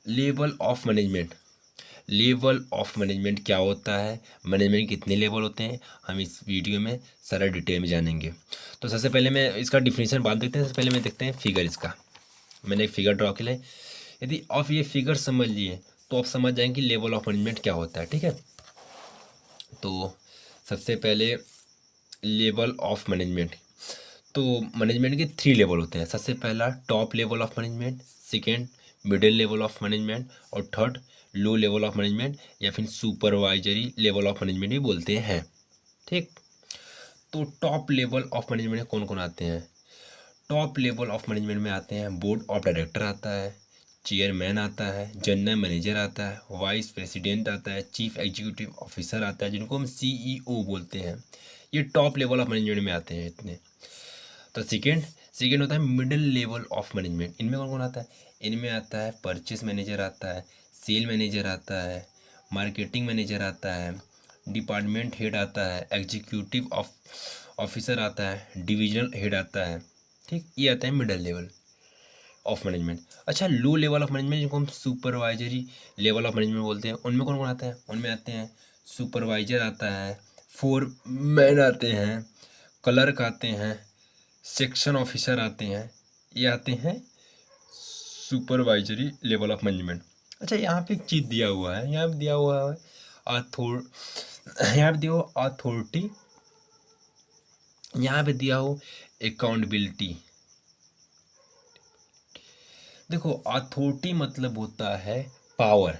Level of management. Level of management क्या होता है, मैनेजमेंट कितने लेवल होते हैं, हम इस वीडियो में सारा डिटेल में जानेंगे। तो सबसे पहले मैं इसका डिफिनीशन बात देखते हैं। सबसे पहले मैं देखते हैं फिगर इसका। मैंने एक फिगर ड्रॉ किया है। यदि आप ये फिगर समझ लिए तो आप समझ जाएंगे कि लेवल ऑफ मैनेजमेंट क्या होता है। ठीक है, तो सबसे पहले लेवल ऑफ मैनेजमेंट। तो मैनेजमेंट के 3 लेवल होते हैं। सबसे पहला top level of management, second middle level of management, और third low level of management, या फिर सुपरवाइजरी लेवल ऑफ मैनेजमेंट भी बोलते हैं। ठीक, तो टॉप लेवल ऑफ मैनेजमेंट में कौन कौन आते हैं? टॉप लेवल ऑफ मैनेजमेंट में आते हैं बोर्ड ऑफ डायरेक्टर आता है, चेयरमैन आता है, जनरल मैनेजर आता है, वाइस प्रेसिडेंट आता है, चीफ एग्जीक्यूटिव ऑफिसर आता है, जिनको हम सीईओ बोलते हैं। ये टॉप लेवल ऑफ मैनेजमेंट में आते हैं इतने। तो सेकेंड सेकेंड होता है मिडिल लेवल ऑफ मैनेजमेंट। इनमें कौन कौन आता है? इनमें आता है परचेस मैनेजर आता है, सेल मैनेजर आता है, मार्केटिंग मैनेजर आता है, डिपार्टमेंट हेड आता है, एग्जीक्यूटिव ऑफिसर आता है, डिविजनल हेड आता है। ठीक, ये आता है मिडिल लेवल ऑफ मैनेजमेंट। अच्छा, लो लेवल ऑफ मैनेजमेंट जिनको हम सुपरवाइजरी लेवल ऑफ मैनेजमेंट बोलते हैं, उनमें कौन कौन आता है? उनमें आते हैं सुपरवाइजर आता है, फोरमैन आते हैं, क्लर्क आते हैं, सेक्शन ऑफिसर आते हैं। ये आते हैं सुपरवाइजरी लेवल ऑफ मैनेजमेंट। अच्छा, यहाँ पे एक चीज़ दिया हुआ है, यहाँ पे दिया हुआ है अथोर यहाँ पे दिया हुआ अथॉरिटी, यहाँ पे दिया हो अकाउंटेबिलिटी। देखो, अथॉरिटी मतलब होता है पावर।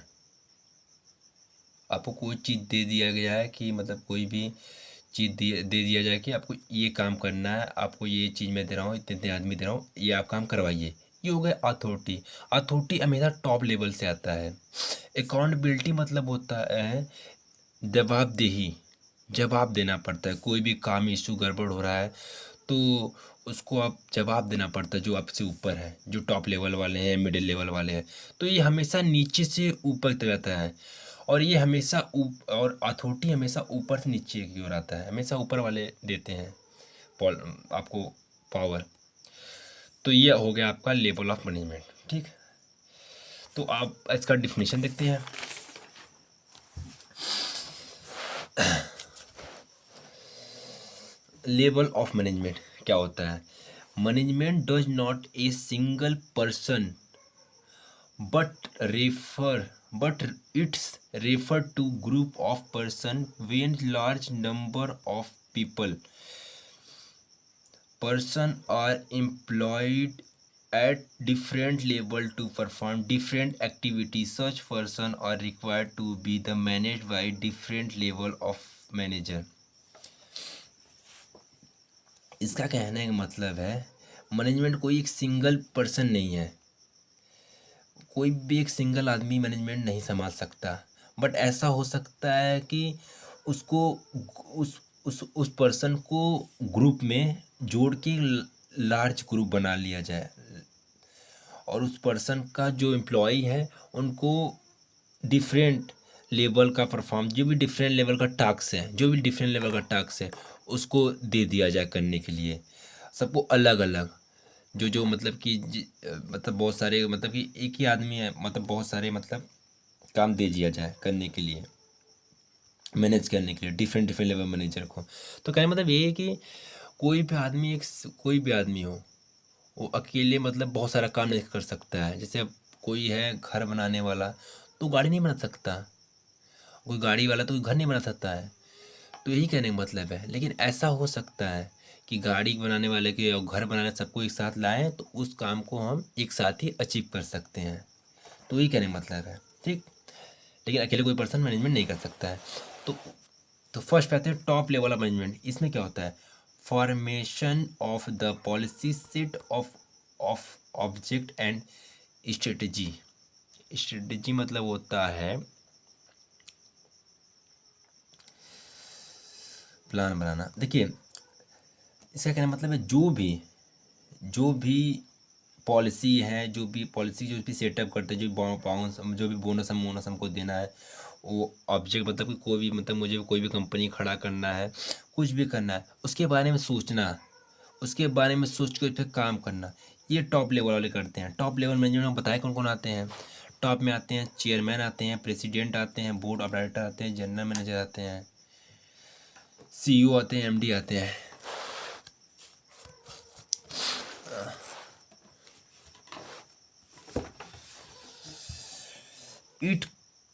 आपको कोई चीज़ दे दिया गया है कि मतलब कोई भी चीज़ दे दिया जाए कि आपको ये काम करना है, आपको ये चीज़ मैं दे रहा हूँ, इतने इतने आदमी दे रहा हूँ, ये आप काम करवाइए। ये हो गया अथॉरिटी। अथॉरिटी हमेशा टॉप लेवल से आता है। अकाउंटेबिलिटी मतलब होता है जवाबदेही। जवाब देना पड़ता है, कोई भी काम इशू गड़बड़ हो रहा है तो उसको आप जवाब देना पड़ता है, जो आपसे ऊपर है, जो टॉप लेवल वाले हैं, मिडिल लेवल वाले हैं। तो ये हमेशा नीचे से ऊपर तक आता है, और ये हमेशा और अथॉरिटी हमेशा ऊपर से नीचे की ओर आता है, हमेशा ऊपर वाले देते हैं आपको पावर। तो ये हो गया आपका लेवल ऑफ मैनेजमेंट। ठीक, तो आप इसका डिफिनीशन देखते हैं। लेवल ऑफ मैनेजमेंट क्या होता है? Management does not a single person but it's refer to group of person when large number of person are employed at different level to perform different activities. Such person are required to be the managed by different level of manager. इसका कहने का मतलब है management कोई एक single person नहीं है, कोई भी एक सिंगल आदमी मैनेजमेंट नहीं संभाल सकता। बट ऐसा हो सकता है कि उसको उस पर्सन को ग्रुप में जोड़ के लार्ज ग्रुप बना लिया जाए, और उस पर्सन का जो एम्प्लॉय है उनको डिफरेंट लेवल का परफॉर्म, जो भी डिफरेंट लेवल का टास्क है, जो भी डिफरेंट लेवल का टास्क है उसको दे दिया जाए करने के लिए। सबको अलग अलग जो जो मतलब कि मतलब बहुत सारे, मतलब कि एक ही आदमी है, मतलब बहुत सारे मतलब काम दे दिया जाए करने के लिए, मैनेज करने के लिए डिफरेंट डिफरेंट लेवल मैनेजर को। तो कहने मतलब ये है कि कोई भी आदमी हो, वो अकेले मतलब बहुत सारा काम नहीं कर सकता है। जैसे अब कोई है घर बनाने वाला, तो गाड़ी नहीं बना सकता, कोई गाड़ी वाला तो घर नहीं बना सकता है। तो यही कहने का मतलब है। लेकिन ऐसा हो सकता है कि गाड़ी बनाने वाले के और घर बनाने सबको एक साथ लाएं, तो उस काम को हम एक साथ ही अचीव कर सकते हैं। तो यही कहने का मतलब है। ठीक, लेकिन अकेले कोई पर्सन मैनेजमेंट नहीं कर सकता है। तो तो फर्स्ट पे आते हैं टॉप लेवल ऑफ मैनेजमेंट। इसमें क्या होता है? Formation of the policy set of object and strategy. Strategy मतलब होता है प्लान बनाना। देखिए, इसका कहना मतलब है जो भी पॉलिसी है, जो भी सेटअप करते हैं, जो बाउंस, जो भी बोनस हमको देना है, वो ऑब्जेक्ट मतलब कि कोई भी, मतलब मुझे कोई भी कंपनी खड़ा करना है, कुछ भी करना है, उसके बारे में सोचना, उसके बारे में सोच के फिर काम करना, ये टॉप लेवल वाले करते हैं। टॉप लेवल मैनेजमेंट में बताए कौन कौन आते हैं? टॉप में आते हैं चेयरमैन आते हैं, प्रेसिडेंट आते हैं, बोर्ड ऑफ डायरेक्टर आते हैं, जनरल मैनेजर आते हैं, CEO आते हैं, MD आते हैं। It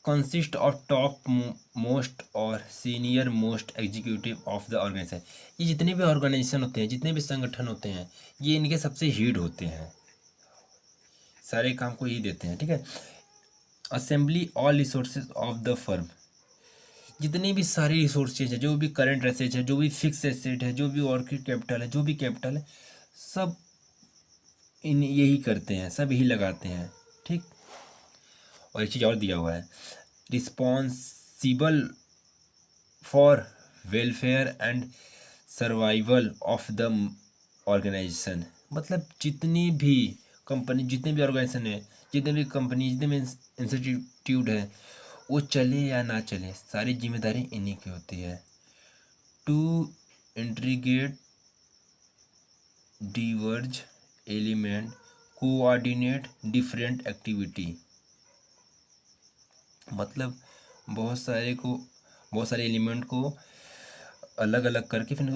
consist of top most और senior most executive of the organisation. ये जितने भी ऑर्गेनाइजेशन होते हैं, जितने भी संगठन होते हैं, ये इनके सबसे हेड होते हैं, सारे काम को यही देते हैं, ठीक है। Assembly all resources of the firm, जितने भी सारे रिसोर्सेज है, जो भी करंट एसेट है, जो भी फिक्स एसेट है, जो भी वर्किंग कैपिटल है, जो भी कैपिटल है, सब इन यही करते हैं, सब यही लगाते हैं, ठीक। और एक चीज़ और दिया हुआ है, responsible for welfare and survival of the organisation. मतलब जितनी भी कंपनी, जितने भी ऑर्गेनाइजेशन है, जितने भी कंपनी, जितने भी इंस्टीट्यूट है, वो चले या ना चले, सारी जिम्मेदारी इन्हीं की होती है। To integrate diverse element coordinate different activity. मतलब बहुत सारे एलिमेंट को अलग अलग करके फिर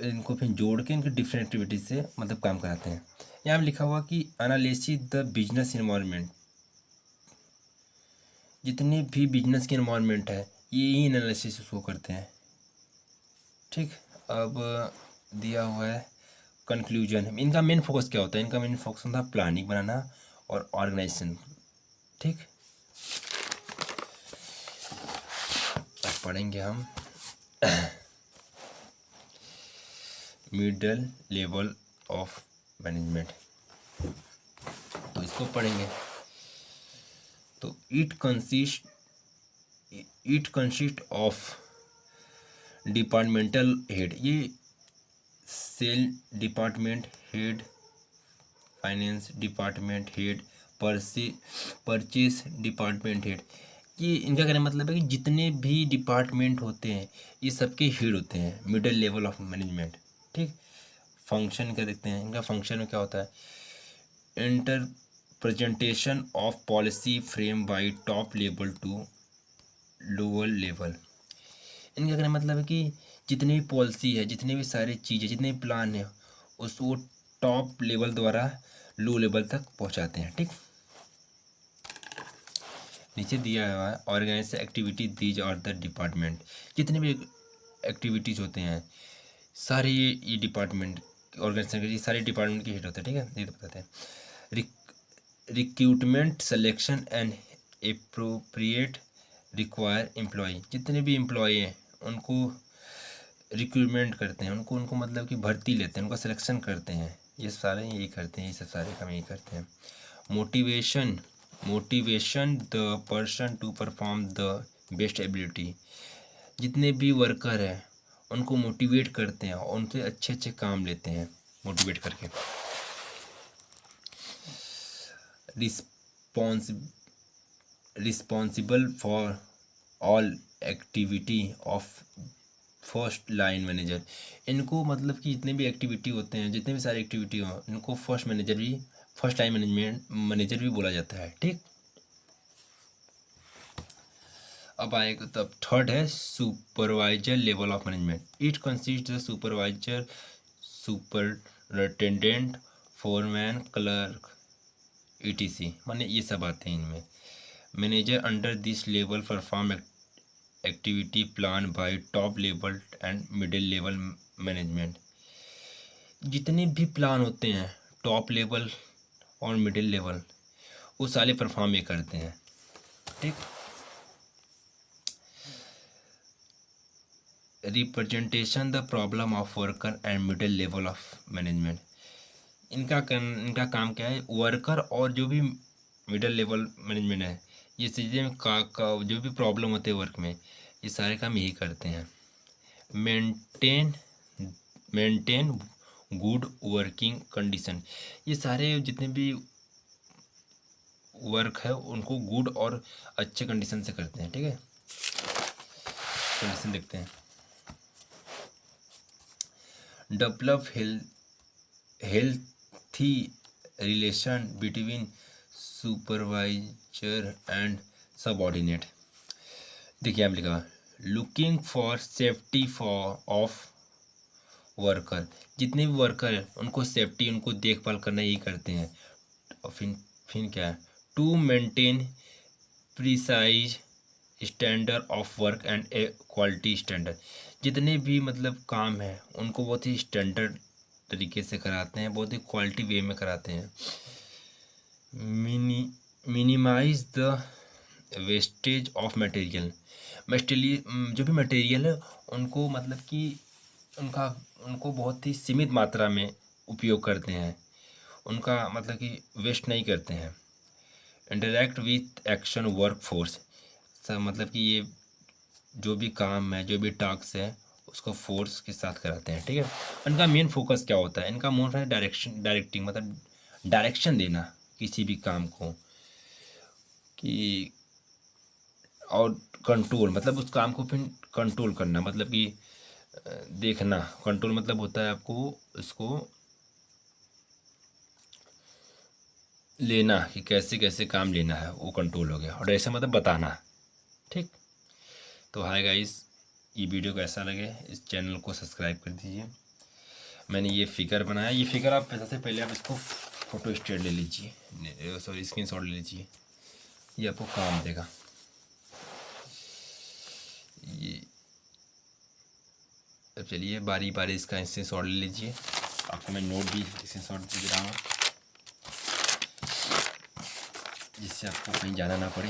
इनको फिर जोड़ के इनके डिफरेंट एक्टिविटीज से मतलब काम कराते हैं। यहाँ लिखा हुआ कि एनालिसिस द बिजनेस इन्वायरमेंट, जितने भी बिजनेस के इन्वायरमेंट है ये एनालिसिस उसको करते हैं, ठीक। अब दिया हुआ है कंक्लूजन। इनका मेन फोकस क्या होता है? इनका मेन फोकस होता है प्लानिंग बनाना और ऑर्गेनाइजेशन, ठीक। अब पढ़ेंगे हम मिडल लेवल ऑफ मैनेजमेंट, तो इसको पढ़ेंगे। तो it consist of departmental head, ये sale department head, finance department head, purchase department head, ये इनका कहने का मतलब है कि जितने भी डिपार्टमेंट होते हैं ये सबके हेड होते हैं मिडिल लेवल ऑफ मैनेजमेंट, ठीक। फंक्शन क्या देखते हैं, इनका फंक्शन में क्या होता है? Inter presentation of policy frame by top level to lower level. इनका कहने का मतलब है कि जितनी भी पॉलिसी है, जितने भी सारी चीज़ें, जितने भी प्लान है, उसको टॉप लेवल द्वारा लो लेवल तक पहुंचाते हैं, ठीक। नीचे दिया हुआ है organise activity these are the department, जितने भी एक्टिविटीज़ होते हैं सारे ये डिपार्टमेंट ऑर्गेनाइजेशन के सारे डिपार्टमेंट के हेड होते हैं, ठीक है। ये तो बताते हैं। Recruitment selection and appropriate require employ, जितने भी एम्प्लॉय हैं उनको रिक्रूटमेंट करते हैं, उनको उनको मतलब कि भर्ती लेते हैं, उनका सिलेक्शन करते हैं, ये सारे यही करते हैं, ये सब सारे काम यही करते हैं। Motivation the person to perform the best ability, जितने भी वर्कर हैं उनको मोटिवेट करते हैं और उनसे अच्छे अच्छे काम लेते हैं मोटिवेट करके। Responsible for all activity of first line manager, इनको मतलब कि जितने भी एक्टिविटी होते हैं, जितने भी सारी एक्टिविटी हो, इनको फर्स्ट लाइन मैनेजर भी बोला जाता है, ठीक। अब आएगा तब थर्ड है supervisor level of management. It consist the supervisor, superintendent, foreman, clerk, ETC, माने ये सब आते हैं इनमें। Manager under this level perform activity plan bye top level and middle level management, जितने भी प्लान होते हैं टॉप लेवल और मिडिल लेवल वो सारे परफॉर्म ये करते हैं, ठीक। Representation the problem of worker and middle level of management, इनका काम क्या है? वर्कर और जो भी मिडिल लेवल मैनेजमेंट है, ये चीज़ें में जो भी प्रॉब्लम होते हैं वर्क में, ये सारे काम यही करते हैं। मेंटेन गुड वर्किंग कंडीशन, ये सारे जितने भी वर्क है उनको गुड और अच्छे कंडीशन से करते हैं, ठीक है। कंडीशन देखते हैं। Develop healthy relation between supervisor and subordinate. देखिए आप लिखा looking for safety for of worker, जितने भी वर्कर हैं उनको सेफ्टी, उनको देखभाल करना यही करते हैं। और फिर क्या है, to maintain precise standard of work and a quality standard, जितने भी मतलब काम है उनको बहुत ही स्टैंडर्ड तरीके से कराते हैं, बहुत ही क्वालिटी वे में कराते हैं। Minimise the wastage of material, जो भी मटेरियल है उनको मतलब कि उनको बहुत ही सीमित मात्रा में उपयोग करते हैं, उनका मतलब कि वेस्ट नहीं करते हैं। Interact with action work force, सब मतलब कि ये जो भी काम है, जो भी टास्क है उसको फोर्स के साथ कराते हैं, ठीक है। इनका मेन फोकस क्या होता है, इनका मोड है डायरेक्टिंग, मतलब डायरेक्शन देना किसी भी काम को, कि और कंट्रोल मतलब उस काम को फिर कंट्रोल करना, मतलब कि देखना। कंट्रोल मतलब होता है आपको उसको लेना कि कैसे कैसे काम लेना है, वो कंट्रोल हो गया। और ऐसा मतलब बताना, ठीक। तो हाय गाइस, ये वीडियो कैसा लगे इस चैनल को सब्सक्राइब कर दीजिए। मैंने ये फिगर बनाया, ये फिगर आप सबसे पहले आप इसको फ़ोटो स्टेट ले लीजिए, सॉरी स्क्रीनशॉट ले लीजिए, ये आपको काम देगा। ये अब चलिए बारी बारी इसका स्क्रीनशॉट ले लीजिए, आपको मैं नोट भी स्क्रीनशॉट दे रहा हूँ जिससे आपको कहीं जाना ना पड़े।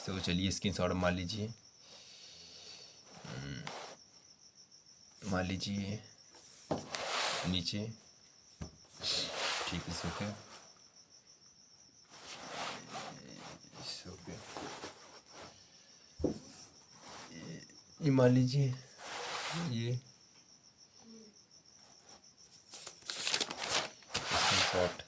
तो चलिए स्क्रीनशॉट मार लीजिए, नीचे, ठीक है, ओके ओके, ये मान लीजिए, ये स्क्रीनशॉट